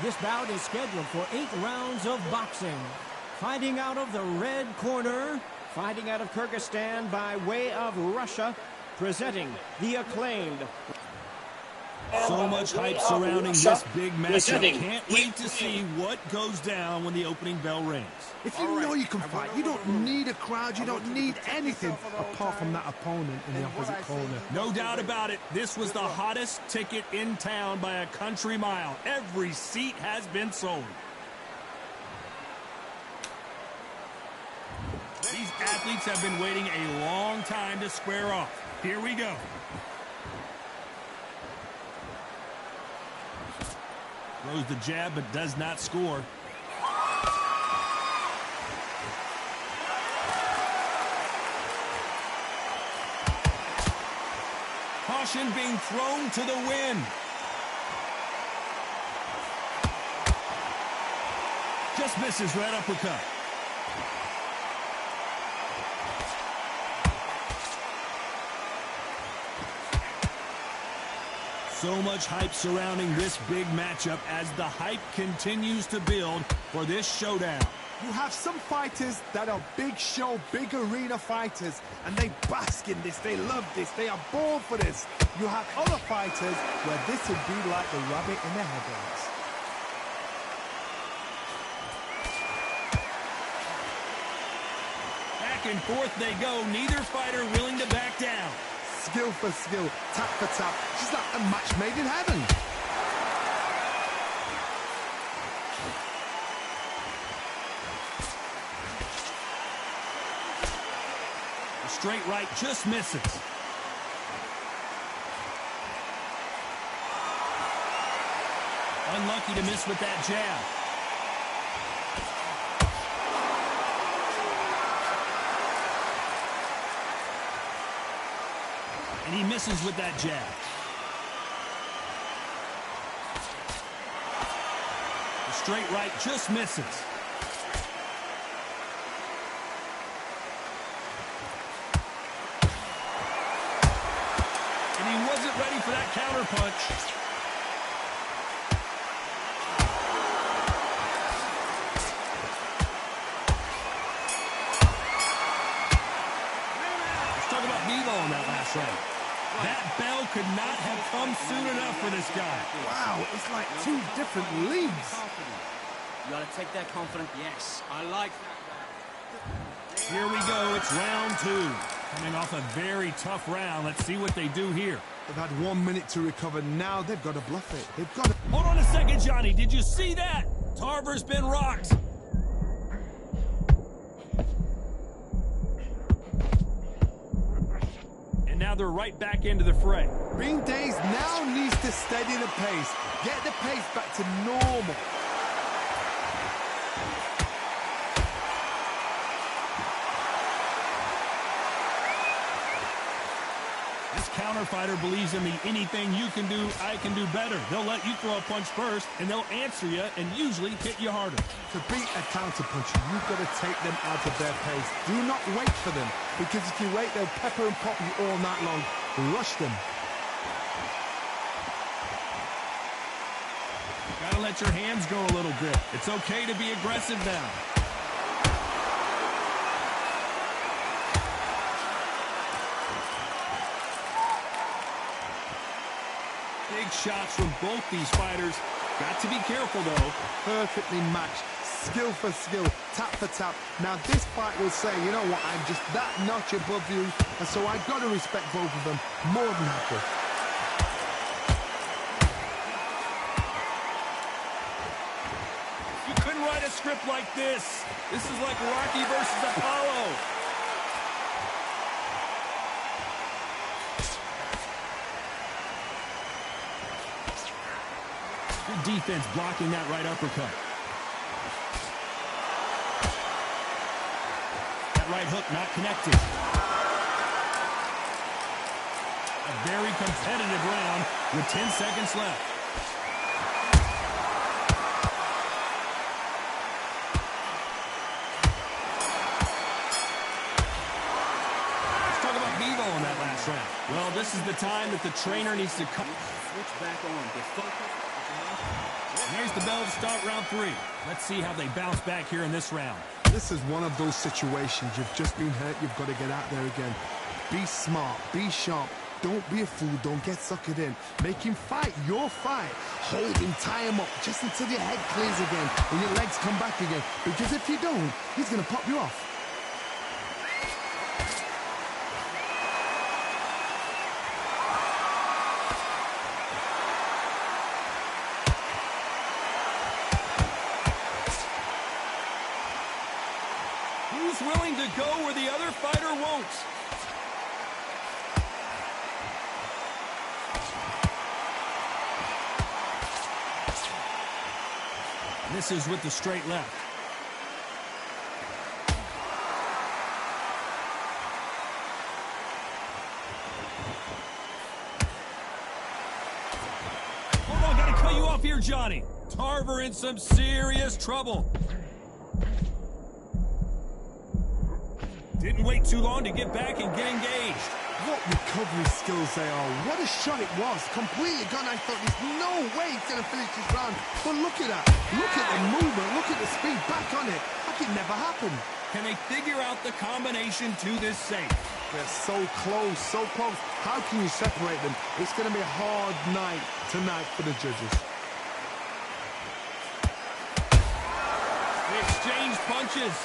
This bout is scheduled for 8 rounds of boxing. Fighting out of the red corner, fighting out of Kyrgyzstan by way of Russia, presenting the acclaimed. So much hype surrounding this big matchup. Can't wait to see what goes down when the opening bell rings. If you know you can fight, you don't need a crowd, you don't need anything apart from that opponent in the opposite corner. No doubt about it, this was the hottest ticket in town by a country mile. Every seat has been sold. These athletes have been waiting a long time to square off. Here we go. Throws the jab, but does not score. Caution being thrown to the wind. Just misses right uppercut. So much hype surrounding this big matchup as the hype continues to build for this showdown. You have some fighters that are big show, big arena fighters, and they bask in this, they love this, they are born for this. You have other fighters where this would be like the rabbit in the headlights. Back and forth they go, neither fighter willing to back down. Skill for skill, tap for tap, just like a match made in heaven. The straight right just misses. Unlucky to miss with that jab. And he misses with that jab. The straight right just misses. And he wasn't ready for that counter punch. Let's talk about Devo in that last round. That bell could not have come soon enough for this guy. Wow, it's like two different leagues. You gotta take that confident. Yes, I like that. Here we go, it's round 2. Coming off a very tough round. Let's see what they do here. They've had 1 minute to recover. Now they've got to bluff it. They've got to... Hold on a second, Johnny. Did you see that? Tarver's been rocked. And now they're right back into the fray. Ring Days now needs to steady the pace. Get the pace back to normal. This counter fighter believes in the anything you can do, I can do better. They'll let you throw a punch first, and they'll answer you and usually hit you harder. To beat a counter puncher, you've got to take them out of their pace. Do not wait for them, because if you wait, they'll pepper and pop you all night long. Rush them. Gotta let your hands go a little bit. It's okay to be aggressive now. Big shots from both these fighters. Got to be careful, though. Perfectly matched. Skill for skill. Tap for tap. Now, this fight will say, you know what, I'm just that notch above you, and so I've got to respect both of them more than happy. You couldn't write a script like this. This is like Rocky versus Apollo. Good defense blocking that right uppercut. That right hook not connected. A very competitive round with 10 seconds left. Let's talk about Devo in that last round. Well, this is the time that the trainer needs to come. Switch back on. Get focused. And there's the bell to start round 3. Let's see how they bounce back here in this round. This is one of those situations. You've just been hurt. You've got to get out there again. Be smart. Be sharp. Don't be a fool. Don't get suckered in. Make him fight your fight. Hold him, tie him up just until your head clears again and your legs come back again. Because if you don't, he's going to pop you off. Who's willing to go where the other fighter won't? This is with the straight left. Hold on, gotta cut you off here, Johnny. Tarver in some serious trouble. Didn't wait too long to get back and get engaged. What recovery skills they are. What a shot it was. Completely gone. I thought there's no way he's going to finish this round. But look at that. Look at the movement. Look at the speed. Back on it. Like it never happened. Can they figure out the combination to this safe? They're so close, so close. How can you separate them? It's going to be a hard night tonight for the judges. They exchanged punches.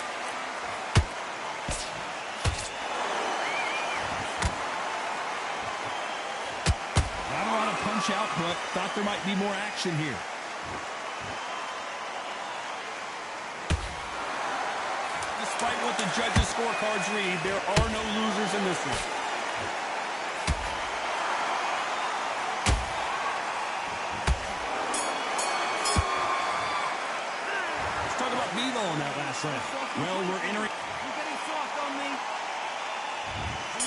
Punch output. Thought there might be more action here. Despite what the judges' scorecards read, there are no losers in this one. Let's talk about Bevo in that last round. Well, we're entering. You're getting soft on me.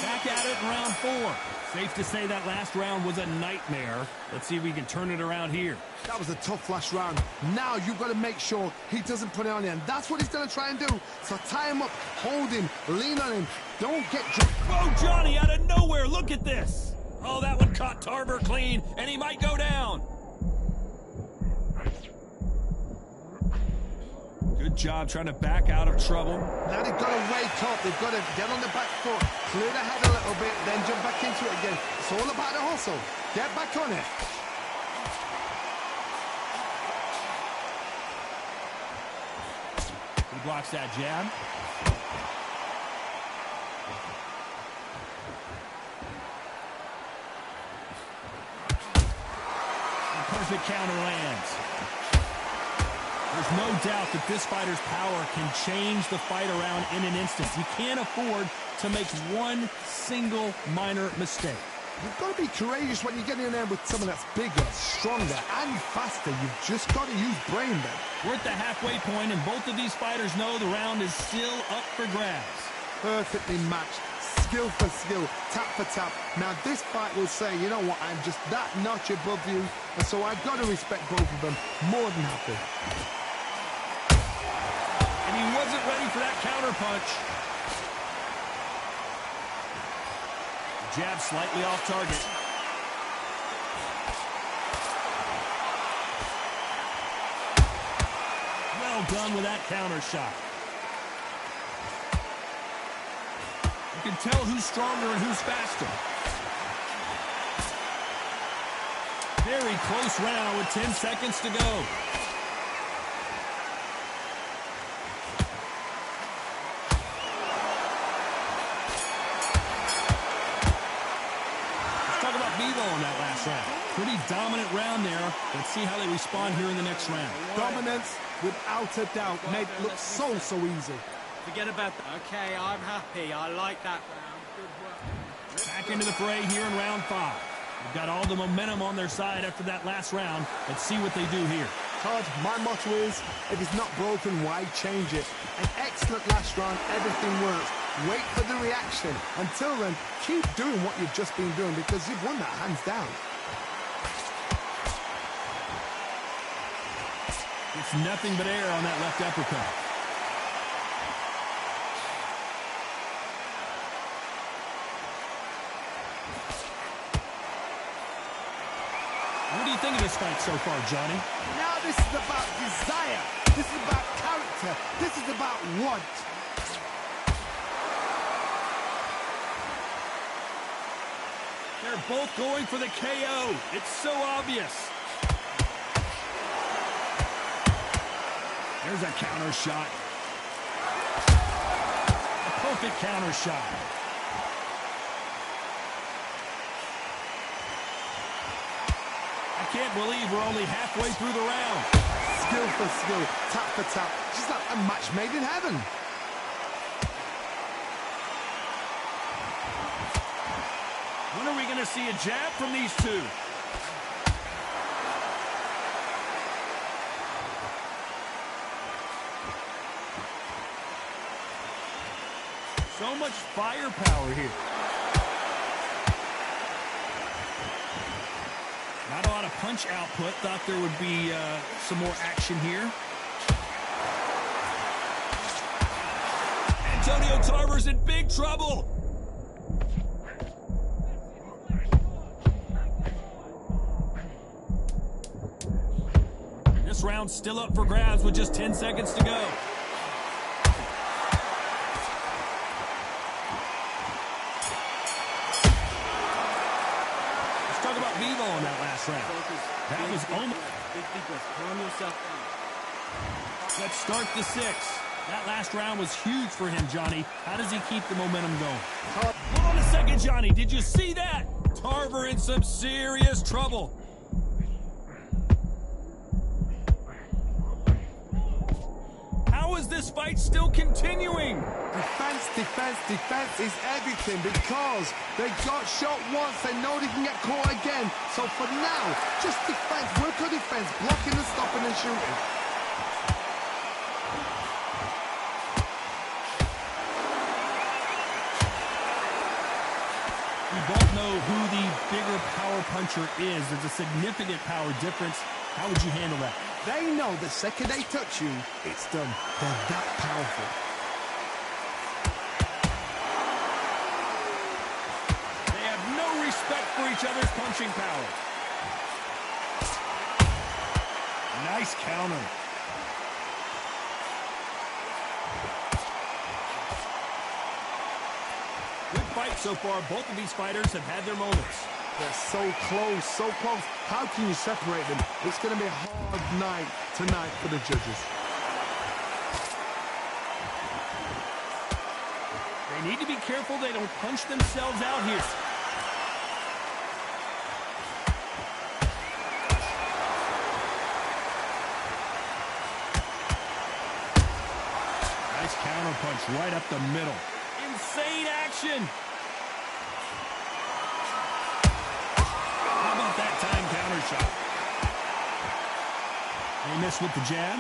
Back at it in round 4. Safe to say that last round was a nightmare. Let's see if we can turn it around here. That was a tough last round. Now you've got to make sure he doesn't put it on you. And that's what he's going to try and do. So tie him up, hold him, lean on him. Don't get... Whoa, Johnny, out of nowhere. Look at this. Oh, that one caught Tarver clean, and he might go down. Good job trying to back out of trouble. Now they've got to wake up. They've got to get on the back foot, clear the head a little bit, then jump back into it again. It's all about the hustle. Get back on it. He blocks that jab. The perfect counter lands. There's no doubt that this fighter's power can change the fight around in an instant. You can't afford to make one single minor mistake. You've got to be courageous when you get in there with someone that's bigger, stronger, and faster. You've just got to use brain then. We're at the halfway point, and both of these fighters know the round is still up for grabs. Perfectly matched, skill for skill, tap for tap. Now this fight will say, you know what, I'm just that notch above you, and so I've got to respect both of them more than happy. And he wasn't ready for that counter punch. Jab slightly off target. Well done with that counter shot. You can tell who's stronger and who's faster. Very close round with 10 seconds to go. On that last round. Pretty dominant round there. Let's see how they respond here in the next round. Dominance, without a doubt, made it look so easy. Forget about that. Okay, I'm happy. I like that round. Good work. Back into the fray here in round 5. They've got all the momentum on their side after that last round. Let's see what they do here. Todd, my motto is, if it's not broken, why change it? An excellent last round, everything works. Wait for the reaction. Until then, keep doing what you've just been doing because you've won that hands down. It's nothing but air on that left uppercut. you think of this fight so far, Johnny? Now this is about desire. This is about character. This is about want. They're both going for the KO. It's so obvious. There's a counter shot. A perfect counter shot. I can't believe we're only halfway through the round. Skill for skill, tap for tap. Just like a match made in heaven. When are we going to see a jab from these two? So much firepower here. Not a lot of punch output. Thought there would be some more action here. Antonio Tarver's in big trouble. This round's still up for grabs with just 10 seconds to go. On that last round. That was almost... Big breath. Calm yourself down. Let's start the sixth. That last round was huge for him, Johnny. How does he keep the momentum going? Hold on a second, Johnny. Did you see that? Tarver in some serious trouble. How is this fight still continuing? Defense, defense, defense is everything because they got shot once. They know they can get caught again. So for now, just defense, work on defense, blocking and stopping and shooting. We both know who the bigger power puncher is. There's a significant power difference. How would you handle that? They know the second they touch you, it's done. They're that powerful. They have no respect for each other's punching power. Nice counter. Good fight so far. Both of these fighters have had their moments. They're so close, so close. How can you separate them? It's going to be a hard night tonight for the judges. They need to be careful they don't punch themselves out here. Nice counter punch right up the middle. Insane action. How about that time counter shot? They missed with the jab.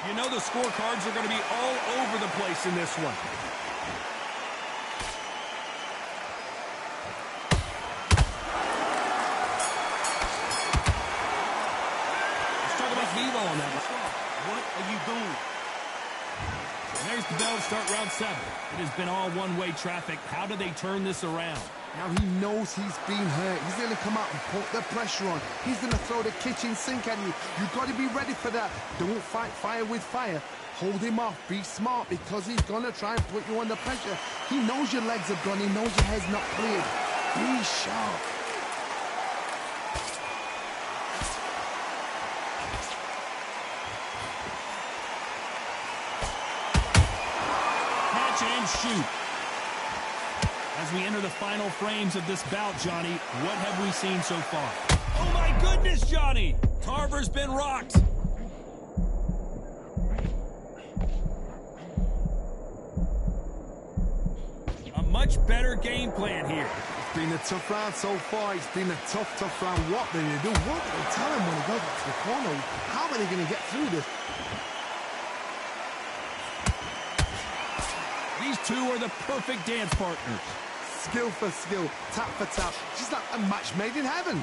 You know the scorecards are going to be all over the place in this one. Let's talk about Vivo on that one. What are you doing? And there's the bell to start round 7. It has been all one-way traffic. How do they turn this around? Now he knows he's been hurt. He's going to come out and put the pressure on. He's going to throw the kitchen sink at you. You've got to be ready for that. Don't fight fire with fire. Hold him off. Be smart because he's going to try and put you under pressure. He knows your legs are gone. He knows your head's not cleared. Be sharp. Catch and shoot. As we enter the final frames of this bout, Johnny, what have we seen so far? Oh my goodness, Johnny! Tarver's been rocked. A much better game plan here. It's been a tough round so far. It's been a tough round. What do they do? What do they tell him when he goes back to the corner? How are they going to get through this? These two are the perfect dance partners. Skill for skill, tap for tap. Just like a match made in heaven.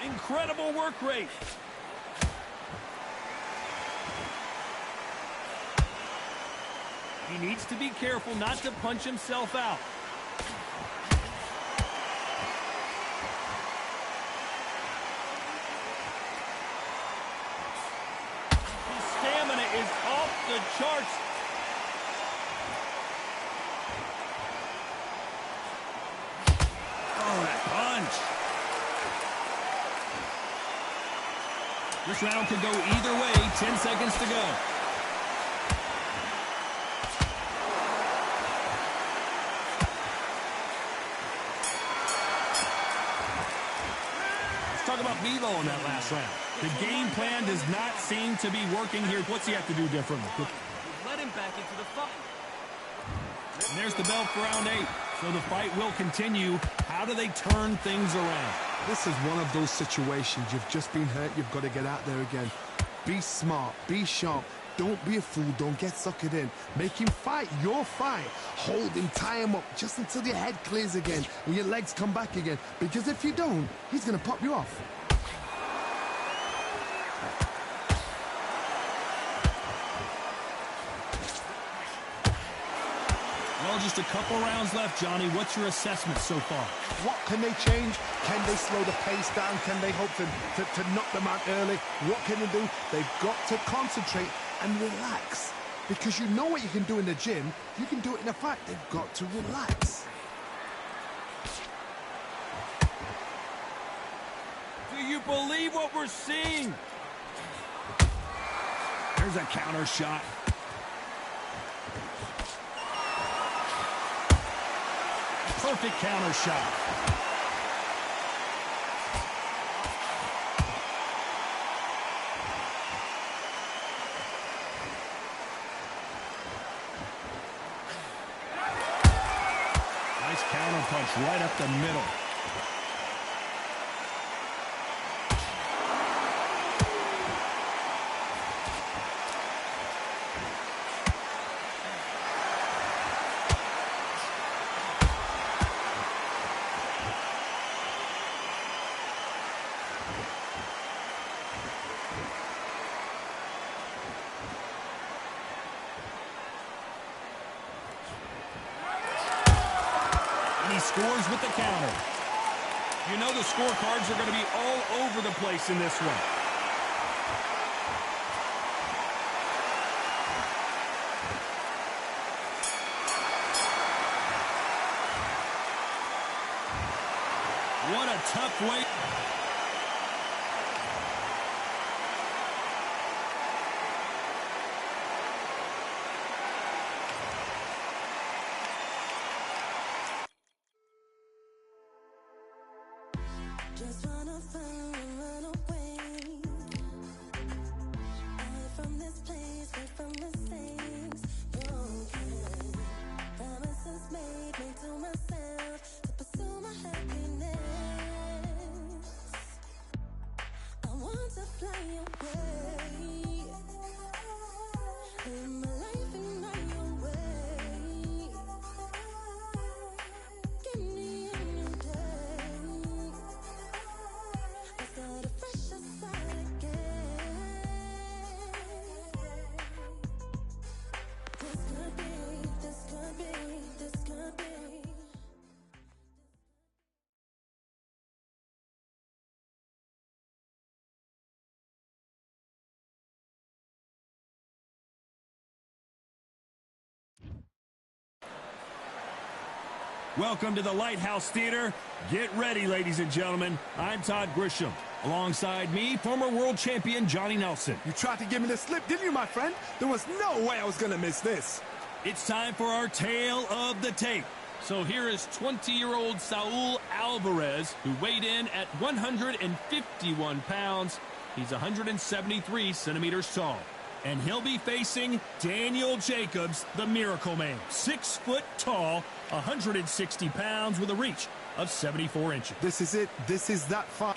Incredible work rate. He needs to be careful not to punch himself out. His stamina is off the charts. Oh, that punch. This round could go either way. 10 seconds to go. Let's talk about Bevo in that last round. The game plan does not seem to be working here. What's he have to do differently? Let him back into the fight. And there's the bell for round 8. So the fight will continue. How do they turn things around? This is one of those situations. You've just been hurt. You've got to get out there again. Be smart. Be sharp. Don't be a fool. Don't get suckered in. Make him fight your fight. Hold him. Tie him up just until your head clears again and your legs come back again. Because if you don't, he's going to pop you off. Well, just a couple rounds left, Johnny. What's your assessment so far? What can they change? Can they slow the pace down? Can they hope to knock them out early? What can they do? They've got to concentrate and relax. Because you know what you can do in the gym. You can do it in a fight. They've got to relax. Do you believe what we're seeing? There's a counter shot. Perfect counter shot. Nice counter punch right up the middle. Scores with the counter. You know the scorecards are going to be all over the place in this one. What a tough way. Just wanna find and run away. Away from this place, away from mistakes. Broken promises made to myself to pursue my happiness. I want to fly away. Live my life in my own way. Give me a new day. Start a fresh start again. This could be, this could be, this could be. Welcome to the Lighthouse Theater. Get ready, ladies and gentlemen. I'm Todd Grisham. Alongside me, former world champion Johnny Nelson. You tried to give me the slip, didn't you, my friend? There was no way I was going to miss this. It's time for our tale of the tape. So here is 20-year-old Saul Alvarez, who weighed in at 151 pounds. He's 173 centimeters tall. And he'll be facing Daniel Jacobs, the Miracle Man. 6 foot tall, 160 pounds with a reach of 74 inches. This is it. This is that fight.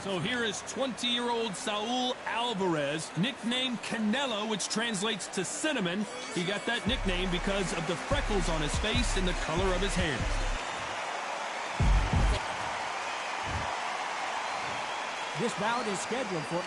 So here is 20-year-old Saul Alvarez, nicknamed Canelo, which translates to cinnamon. He got that nickname because of the freckles on his face and the color of his hair. This bout is scheduled for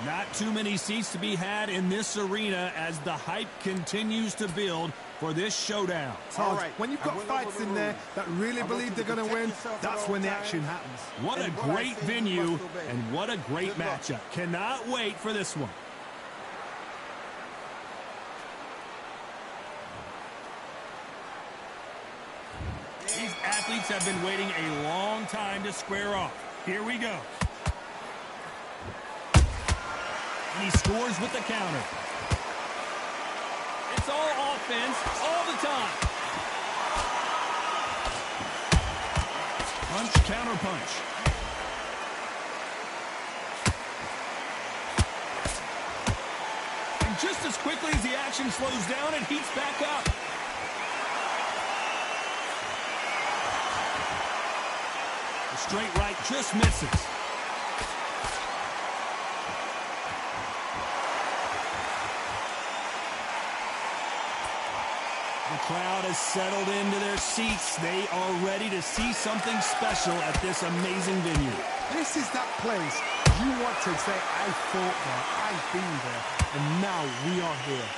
Not too many seats to be had in this arena as the hype continues to build for this showdown. Todd, when you've got fights in there that really believe they're going to win, that's when the action happens. What a great venue and what a great matchup. Cannot wait for this one. These athletes have been waiting a long time to square off. Here we go. And he scores with the counter. It's all offense all the time. Punch, counter punch. And just as quickly as the action slows down, it heats back up. The straight right just misses. The crowd has settled into their seats. They are ready to see something special at this amazing venue. This is that place you want to say, I fought there, I've been there, and now we are here.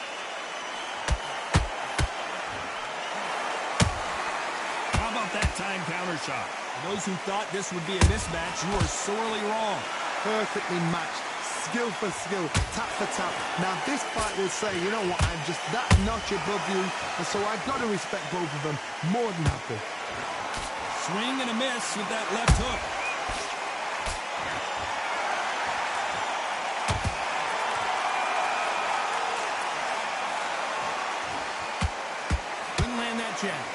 How about that time counter shot? For those who thought this would be a mismatch, you are sorely wrong. Perfectly matched. Skill for skill, tap for tap. Now this fight will say, you know what, I'm just that notch above you, and so I've got to respect both of them more than happy. Swing and a miss with that left hook. Couldn't land that jab.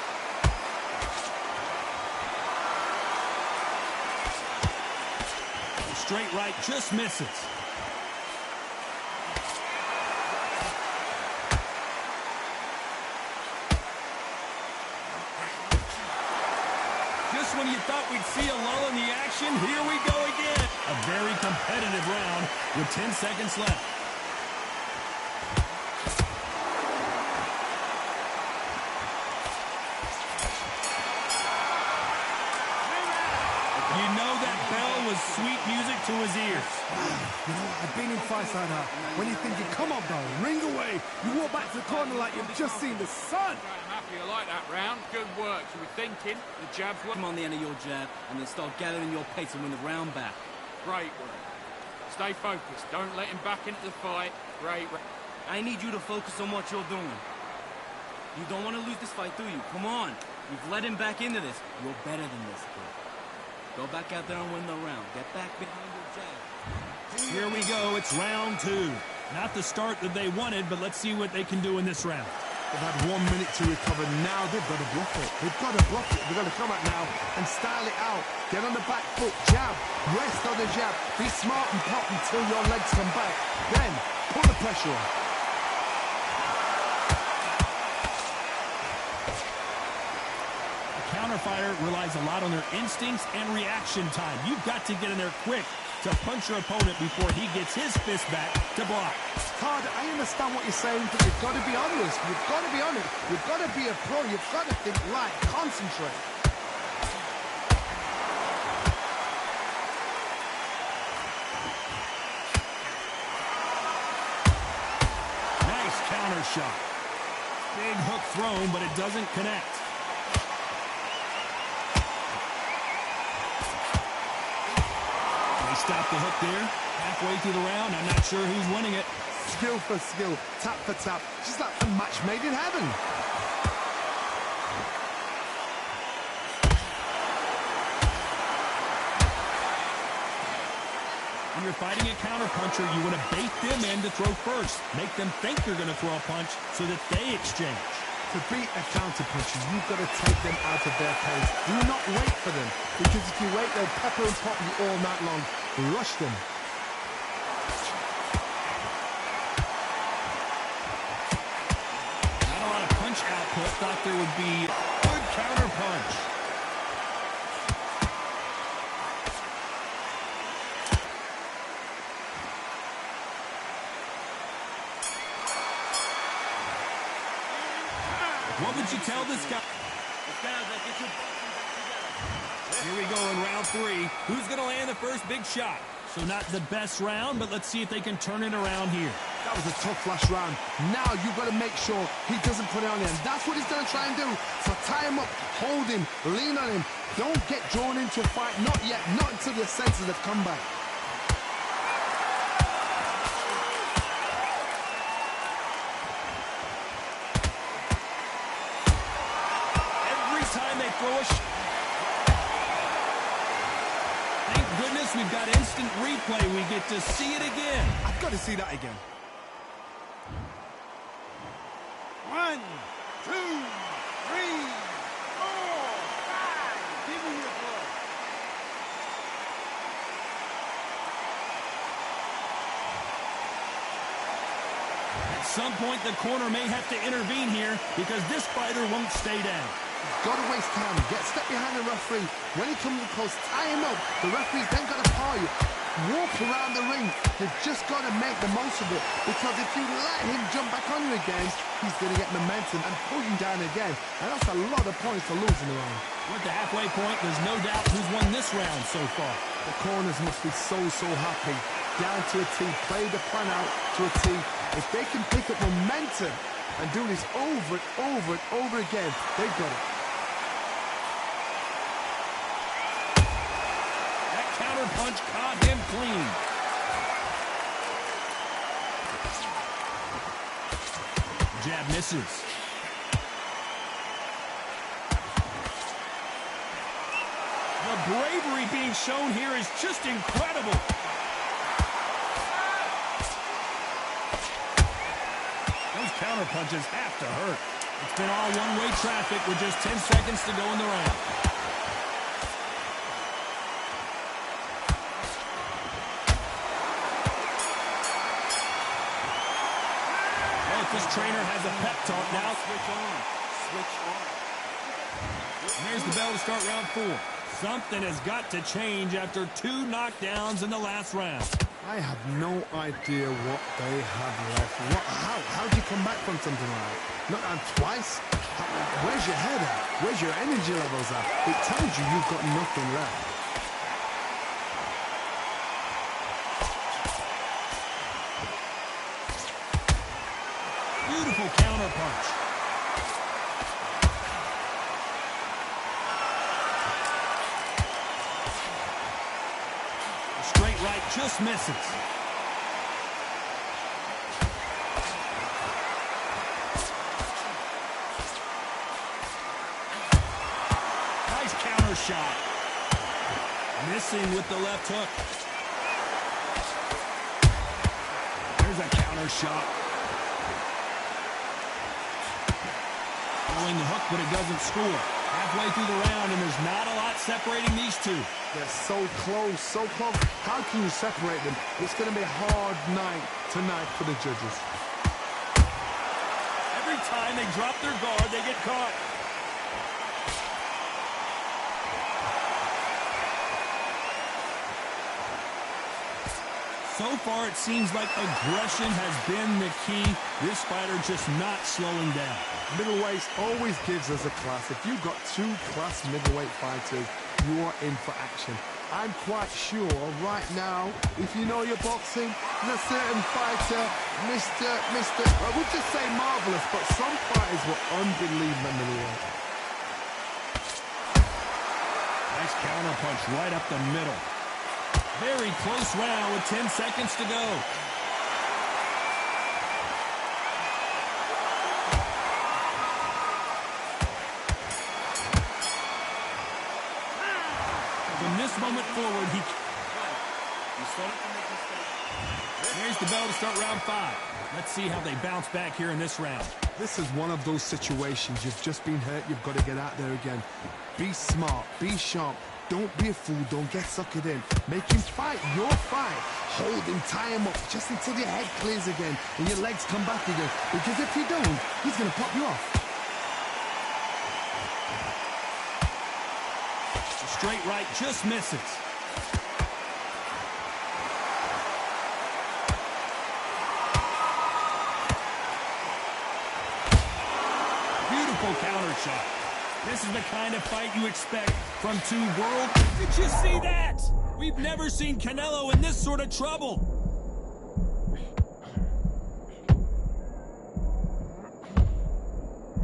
Straight right just misses. When you thought we'd see a lull in the action, here we go again. A very competitive round with 10 seconds left. You know that bell was sweet music to his ears. You know, I've been in fights like that. When you're thinking, come on, bro, ring away. You walk back to the corner like you've just seen the sun. You like that round? Good work. You were thinking. The jab's Come on the end of your jab and then start gathering your pace and win the round back. great work. Stay focused. Don't let him back into the fight. Great. I need you to focus on what you're doing. You don't want to lose this fight, do you? Come on. You've led him back into this. You're better than this, kid. Go back out there and win the round. Get back behind your jab. Here we go. It's round two. Not the start that they wanted, but let's see what they can do in this round. They've had 1 minute to recover. Now they've got to block it. They've got to block it. They've got to come out now and style it out. Get on the back foot. Jab. Rest on the jab. Be smart and pop until your legs come back. Then put the pressure on. A counter fighter relies a lot on their instincts and reaction time. You've got to get in there quick to punch your opponent before he gets his fist back to block. Todd, I understand what you're saying, but you've got to be honest. You've got to be honest. You've got to be a pro. You've got to think right. Concentrate. Nice counter shot. Big hook thrown, but it doesn't connect. They stop the hook there. Halfway through the round, I'm not sure who's winning it. Skill for skill, tap for tap. Just like a match made in heaven. When you're fighting a counterpuncher, you want to bait them in to throw first. Make them think you're going to throw a punch so that they exchange. To beat a counterpuncher, you've got to take them out of their pace. Do not wait for them, because if you wait, they'll pepper and pop you all night long. Rush them. Not a lot of punch output. Thought there would be good counter punch. What would you tell this guy? Get your Here we go in round three. Who's going to land the first big shot? So not the best round, but let's see if they can turn it around here. That was a tough last round. Now you've got to make sure he doesn't put it on him. That's what he's going to try and do. So tie him up, hold him, lean on him. Don't get drawn into a fight. Not yet. Not until your senses have come back. Every time they throw a shot. Thank goodness we've got instant replay. We get to see it again. I've got to see that again. 1, 2, 3, 4, 5. Give me your blood. At some point, the corner may have to intervene here because this fighter won't stay down. Got to waste time. Get step behind the referee. When he comes close, tie him up. The referee's then got to paw you. Walk around the ring. You've just got to make the most of it. Because if you let him jump back on you again, he's going to get momentum and pull you down again. And that's a lot of points to lose in the round. We're at the halfway point. There's no doubt who's won this round so far. The corners must be so happy. Down to a T. Play the plan out to a T. If they can pick up momentum and do this over and over and over again, they've got it. Counter punch caught him clean. Jab misses. The bravery being shown here is just incredible. Those counter punches have to hurt. It's been all one-way traffic with just 10 seconds to go in the round. This trainer has a pep talk now. Switch on. Switch on. And there's the bell to start round 4. Something has got to change after 2 knockdowns in the last round. I have no idea what they have left. How do you come back from something like that? Knock down twice? Where's your head at? Where's your energy levels at? It tells you you've got nothing left. Beautiful counter punch. A straight right just misses. Nice counter shot. Missing with the left hook. There's a counter shot. The hook, but it doesn't score. Halfway through the round, and there's not a lot separating these two. They're so close, so close. How can you separate them? It's going to be a hard night tonight for the judges. Every time they drop their guard, they get caught. So far, it seems like aggression has been the key. This fighter just not slowing down. Middleweights always gives us a class. If you've got 2 class middleweight fighters, you are in for action. I'm quite sure right now, if you know your boxing, there's a certain fighter, I would just say marvelous, but some fighters were unbelievable middleweight. Nice counter punch right up the middle. Very close round with 10 seconds to go. From this moment forward, There's the bell to start round 5. Let's see how they bounce back here in this round. This is one of those situations. You've just been hurt. You've got to get out there again. Be smart. Be sharp. Don't be a fool. Don't get suckered in. Make him fight your fight. Hold him, tie him up just until your head clears again and your legs come back again. Because if you don't, he's going to pop you off. A straight right just misses. Beautiful counter shot. This is the kind of fight you expect from 2 world. Did you see that? We've never seen Canelo in this sort of trouble.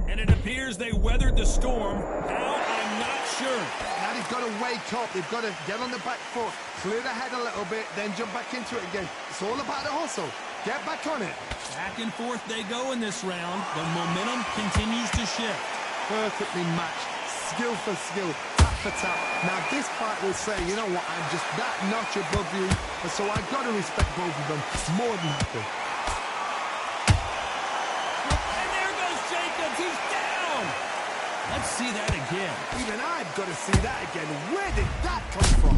And it appears they weathered the storm. How? I'm not sure. Now they've got to wake up. They've got to get on the back foot, clear the head a little bit, then jump back into it again. It's all about the hustle. Get back on it. Back and forth they go in this round. The momentum continues to shift. Perfectly matched. Skill for skill. Tap for tap. Now this fight will say, you know what, I'm just that notch above you. And so I've got to respect both of them more than happy. And there goes Jacobs. He's down. Let's see that again. Even I've got to see that again. Where did that come from?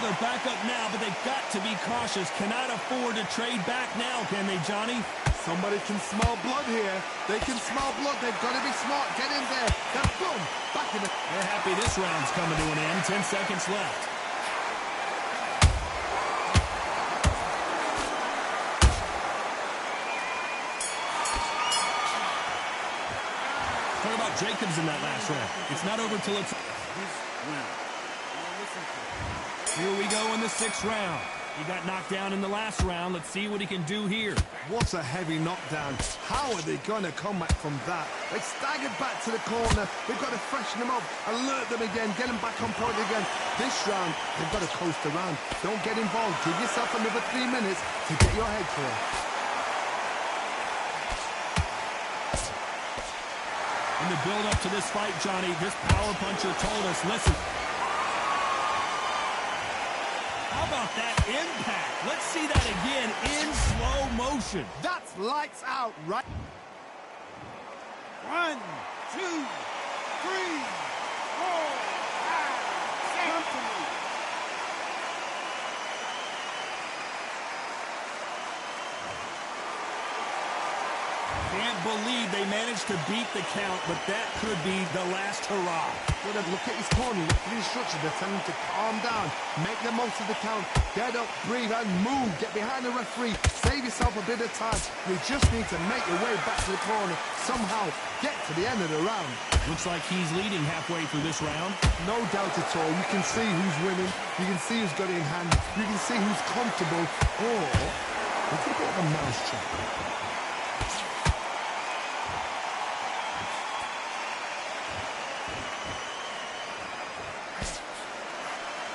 They're back up now, but they've got to be cautious. Cannot afford to trade back now, can they, Johnny? Somebody can smell blood here. They can smell blood. They've got to be smart. Get in there. Then boom, back in the... They're happy this round's coming to an end. 10 seconds left. What about Jacobs in that last round? It's not over till it's... Here we go in the 6th round. He got knocked down in the last round. Let's see what he can do here. What a heavy knockdown. How are they going to come back from that? They staggered back to the corner. They've got to freshen them up, alert them again, get them back on point again. This round, they've got to coast around. Don't get involved. Give yourself another 3 minutes to get your head clear. In the build-up to this fight, Johnny, this power puncher told us, listen, how about that impact? Let's see that again in slow motion. That's lights out, right? 1, 2, 3, 4, 5, 6. Can't believe they managed to beat the count, but that could be the last hurrah. Look at his corner, look at the instructions. They're telling him to calm down, make the most of the count, get up, breathe, and move. Get behind the referee, save yourself a bit of time. You just need to make your way back to the corner, somehow get to the end of the round. Looks like he's leading halfway through this round. No doubt at all. You can see who's winning, you can see who's got it in hand, you can see who's comfortable, or it's a bit of a mousetrap.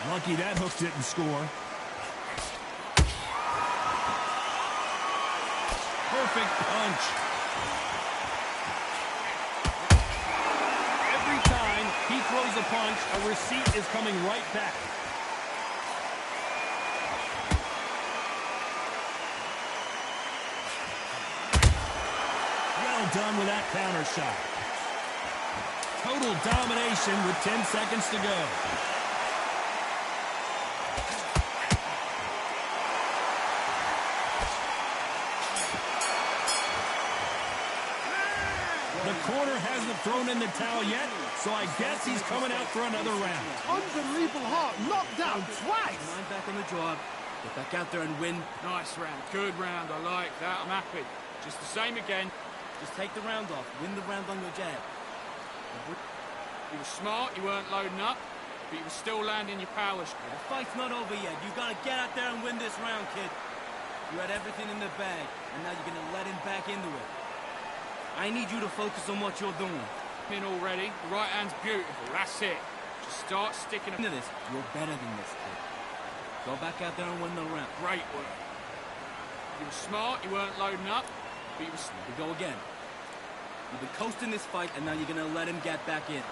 Lucky that hook didn't score. Perfect punch. Every time he throws a punch, a receipt is coming right back. Well done with that counter shot. Total domination with 10 seconds to go. The corner hasn't thrown in the towel yet, so I guess he's coming out for another round. Unbelievable heart, knocked down twice. Mind back on the job. Get back out there and win. Nice round. Good round. I like that. I'm happy. Just the same again. Just take the round off. Win the round on your jab. You were smart. You weren't loading up, but you were still landing your power. The fight's not over yet. You gotta get out there and win this round, kid. You had everything in the bag, and now you're gonna let him back into it. I need you to focus on what you're doing. In already. The right hand's beautiful. That's it. Just start sticking Into this. You're better than this, kid. Go back out there and win the round. Great work. You were smart. You weren't loading up, but you were... We go again. You've been coasting this fight, and now you're gonna let him get back in.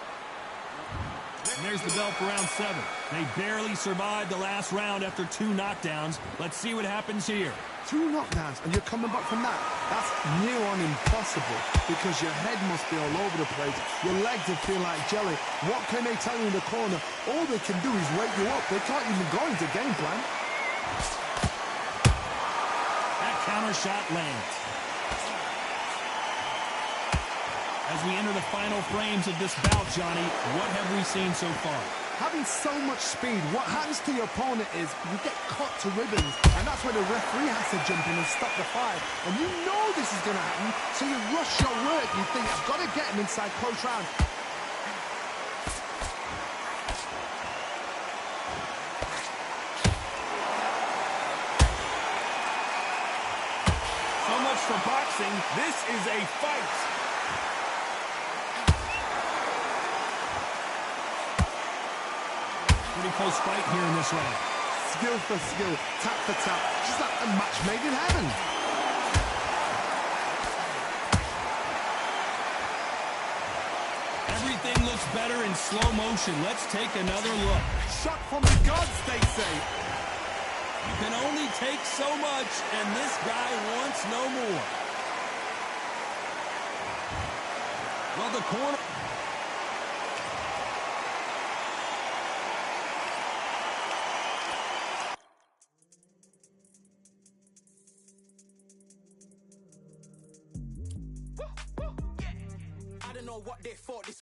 And there's the bell for round 7. They barely survived the last round after 2 knockdowns. Let's see what happens here. 2 knockdowns and you're coming back from that. That's near on impossible because your head must be all over the place. Your legs will feel like jelly. What can they tell you in the corner? All they can do is wake you up. They can't even go into game plan. That counter shot lands. As we enter the final frames of this bout, Johnny, what have we seen so far? Having so much speed, what happens to your opponent is you get cut to ribbons, and that's where the referee has to jump in and stop the fight. And you know this is going to happen, so you rush your work. You think, I've got to get him inside close round. So much for boxing. This is a fight. Pretty close fight here in this round. Skill for skill, tap for tap, just like a match made in heaven. Everything looks better in slow motion. Let's take another look. Shot from the gods, they say. You can only take so much, and this guy wants no more. Well, the corner... I don't know what they thought this